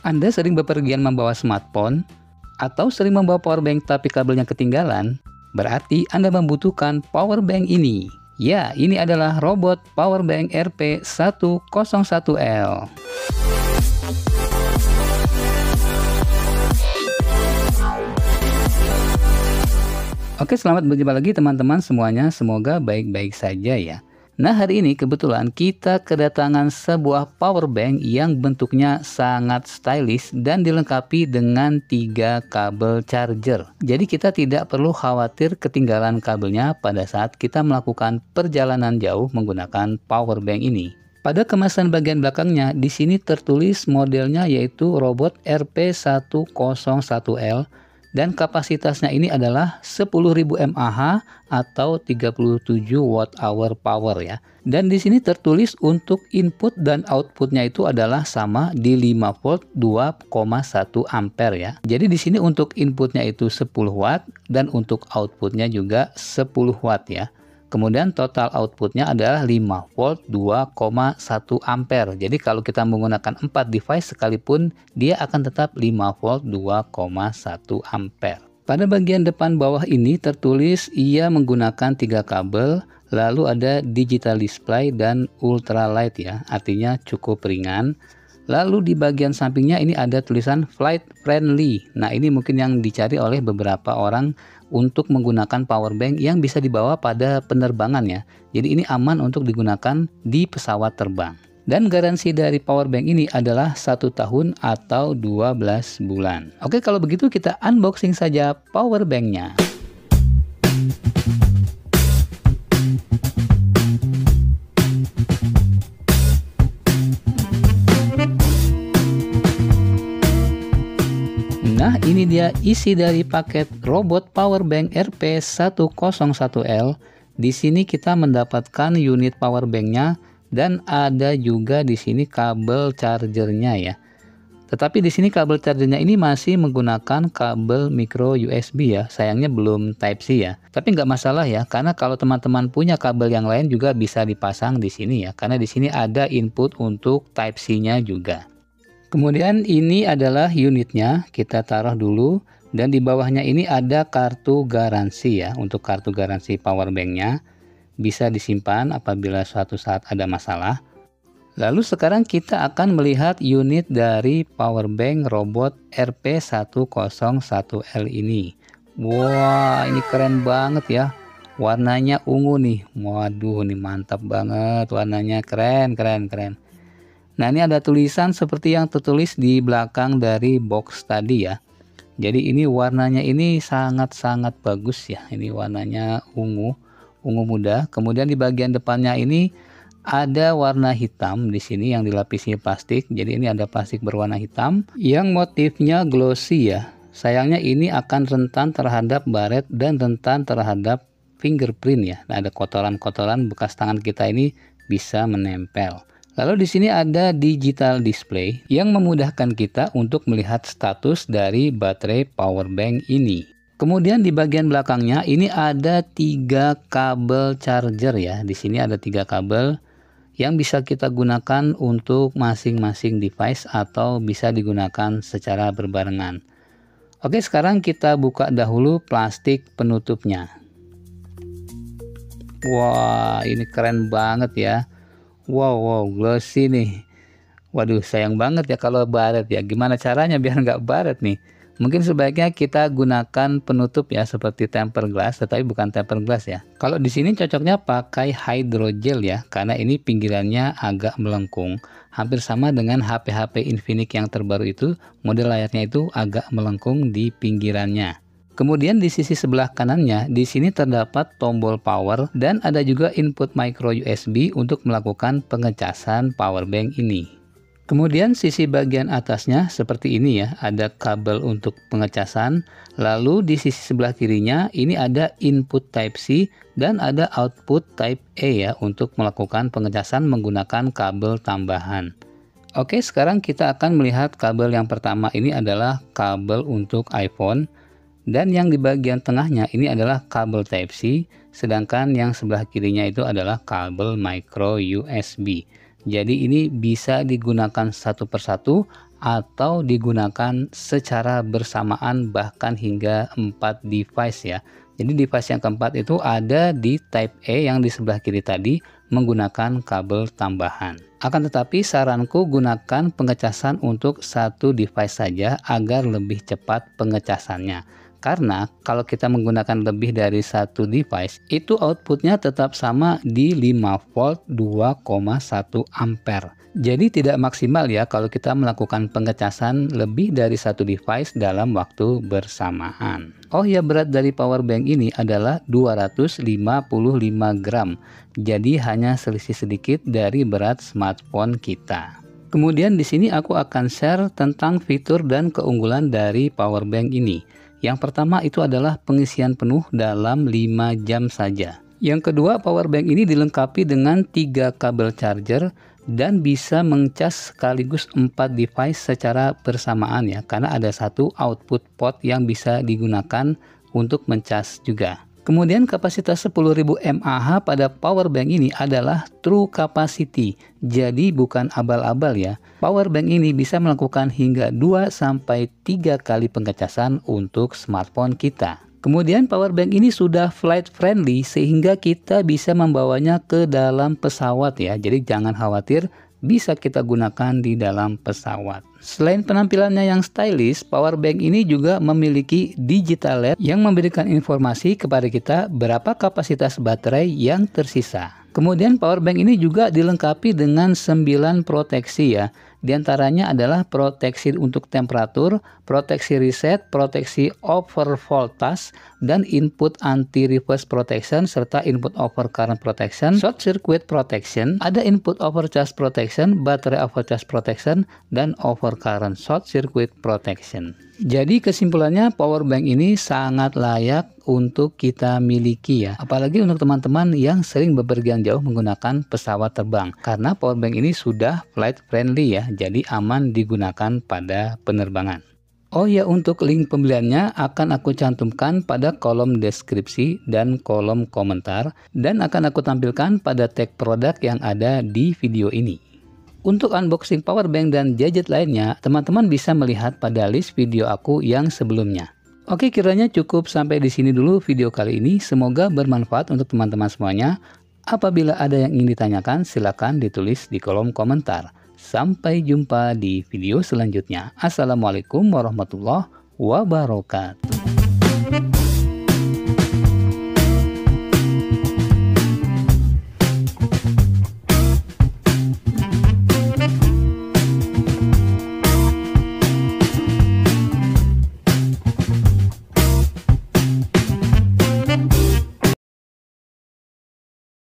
Anda sering bepergian membawa smartphone atau sering membawa power bank tapi kabelnya ketinggalan? Berarti Anda membutuhkan power bank ini. Ya, ini adalah robot power bank RP101L. Oke, selamat berjumpa lagi teman-teman semuanya. Semoga baik-baik saja ya. Nah, hari ini kebetulan kita kedatangan sebuah power bank yang bentuknya sangat stylish dan dilengkapi dengan 3 kabel charger. Jadi kita tidak perlu khawatir ketinggalan kabelnya pada saat kita melakukan perjalanan jauh menggunakan power bank ini. Pada kemasan bagian belakangnya, di sini tertulis modelnya yaitu robot RP101L. Dan kapasitasnya ini adalah 10.000 mAh atau 37 Wh power ya. Dan di sini tertulis untuk input dan outputnya itu adalah sama di 5 volt 2,1 ampere ya. Jadi di sini untuk inputnya itu 10 watt dan untuk outputnya juga 10 watt ya. Kemudian total outputnya adalah 5 volt 2,1 ampere. Jadi kalau kita menggunakan 4 device sekalipun, dia akan tetap 5 volt 2,1 ampere. Pada bagian depan bawah ini tertulis ia menggunakan 3 kabel, lalu ada digital display dan ultralight ya, artinya cukup ringan. Lalu di bagian sampingnya ini ada tulisan flight friendly. Nah, ini mungkin yang dicari oleh beberapa orang untuk menggunakan power bank yang bisa dibawa pada penerbangan ya. Jadi ini aman untuk digunakan di pesawat terbang. Dan garansi dari power bank ini adalah 1 tahun atau 12 bulan. Oke, kalau begitu kita unboxing saja power banknya. Nah, ini dia isi dari paket robot power bank RP101L. Di sini kita mendapatkan unit power banknya dan ada juga di sini kabel chargernya ya. Tetapi di sini kabel chargernya ini masih menggunakan kabel micro USB ya. Sayangnya belum Type C ya. Tapi nggak masalah ya, karena kalau teman-teman punya kabel yang lain juga bisa dipasang di sini ya. Karena di sini ada input untuk Type C-nya juga. Kemudian ini adalah unitnya, kita taruh dulu, dan di bawahnya ini ada kartu garansi ya. Untuk kartu garansi power banknya bisa disimpan apabila suatu saat ada masalah. Lalu sekarang kita akan melihat unit dari power bank robot RP101L ini. Wah, ini keren banget ya. Warnanya ungu nih. Waduh, ini mantap banget warnanya, keren. Nah, ini ada tulisan seperti yang tertulis di belakang dari box tadi ya. Jadi ini warnanya ini sangat-sangat bagus ya. Ini warnanya ungu muda. Kemudian di bagian depannya ini ada warna hitam di sini yang dilapisi plastik. Jadi ini ada plastik berwarna hitam yang motifnya glossy ya. Sayangnya ini akan rentan terhadap baret dan rentan terhadap fingerprint ya. Nah, ada kotoran-kotoran bekas tangan kita ini bisa menempel. Lalu di sini ada digital display yang memudahkan kita untuk melihat status dari baterai power bank ini. Kemudian di bagian belakangnya ini ada 3 kabel charger ya. Di sini ada 3 kabel yang bisa kita gunakan untuk masing-masing device atau bisa digunakan secara berbarengan. Oke, sekarang kita buka dahulu plastik penutupnya. Wah, ini keren banget ya. Wow, glossy nih. Waduh, sayang banget ya kalau baret ya. Gimana caranya biar nggak baret nih? Mungkin sebaiknya kita gunakan penutup ya seperti tempered glass, tetapi bukan tempered glass ya. Kalau di sini cocoknya pakai hydrogel ya, karena ini pinggirannya agak melengkung. Hampir sama dengan HP Infinix yang terbaru itu, model layarnya itu agak melengkung di pinggirannya. Kemudian di sisi sebelah kanannya, di sini terdapat tombol power dan ada juga input micro USB untuk melakukan pengecasan power bank ini. Kemudian sisi bagian atasnya seperti ini ya, ada kabel untuk pengecasan. Lalu di sisi sebelah kirinya ini ada input Type C dan ada output Type A ya untuk melakukan pengecasan menggunakan kabel tambahan. Oke, sekarang kita akan melihat kabel yang pertama ini adalah kabel untuk iPhone. Dan yang di bagian tengahnya ini adalah kabel Type C, sedangkan yang sebelah kirinya itu adalah kabel micro USB. Jadi ini bisa digunakan satu persatu atau digunakan secara bersamaan bahkan hingga 4 device ya. Jadi device yang keempat itu ada di Type A yang di sebelah kiri tadi menggunakan kabel tambahan. Akan tetapi saranku gunakan pengecasan untuk satu device saja agar lebih cepat pengecasannya. Karena kalau kita menggunakan lebih dari satu device, itu outputnya tetap sama di 5 volt 2,1 ampere. Jadi tidak maksimal ya kalau kita melakukan pengecasan lebih dari satu device dalam waktu bersamaan. Oh ya, berat dari power bank ini adalah 255 gram. Jadi hanya selisih sedikit dari berat smartphone kita. Kemudian di sini aku akan share tentang fitur dan keunggulan dari power bank ini. Yang pertama itu adalah pengisian penuh dalam 5 jam saja. Yang kedua, power bank ini dilengkapi dengan 3 kabel charger dan bisa mengcas sekaligus 4 device secara bersamaan ya, karena ada satu output port yang bisa digunakan untuk mencas juga. Kemudian kapasitas 10.000 mAh pada power bank ini adalah true capacity, jadi bukan abal-abal ya. Power bank ini bisa melakukan hingga 2-3 kali pengecasan untuk smartphone kita. Kemudian power bank ini sudah flight friendly sehingga kita bisa membawanya ke dalam pesawat ya. Jadi jangan khawatir, bisa kita gunakan di dalam pesawat. Selain penampilannya yang stylish, power bank ini juga memiliki digital LED yang memberikan informasi kepada kita berapa kapasitas baterai yang tersisa. Kemudian power bank ini juga dilengkapi dengan 9 proteksi ya. Di antaranya adalah proteksi untuk temperatur, proteksi reset, proteksi over voltage, dan input anti-reverse protection, serta input over current protection, short circuit protection, ada input over charge protection, baterai over charge protection, dan over current short circuit protection. Jadi kesimpulannya power bank ini sangat layak untuk kita miliki ya. Apalagi untuk teman-teman yang sering bepergian jauh menggunakan pesawat terbang. Karena power bank ini sudah flight friendly ya. Jadi aman digunakan pada penerbangan. Oh ya, untuk link pembeliannya akan aku cantumkan pada kolom deskripsi dan kolom komentar. Dan akan aku tampilkan pada tag produk yang ada di video ini. Untuk unboxing power bank dan gadget lainnya, teman-teman bisa melihat pada list video aku yang sebelumnya. Oke, kiranya cukup sampai di sini dulu video kali ini. Semoga bermanfaat untuk teman-teman semuanya. Apabila ada yang ingin ditanyakan, silakan ditulis di kolom komentar. Sampai jumpa di video selanjutnya. Assalamualaikum warahmatullahi wabarakatuh.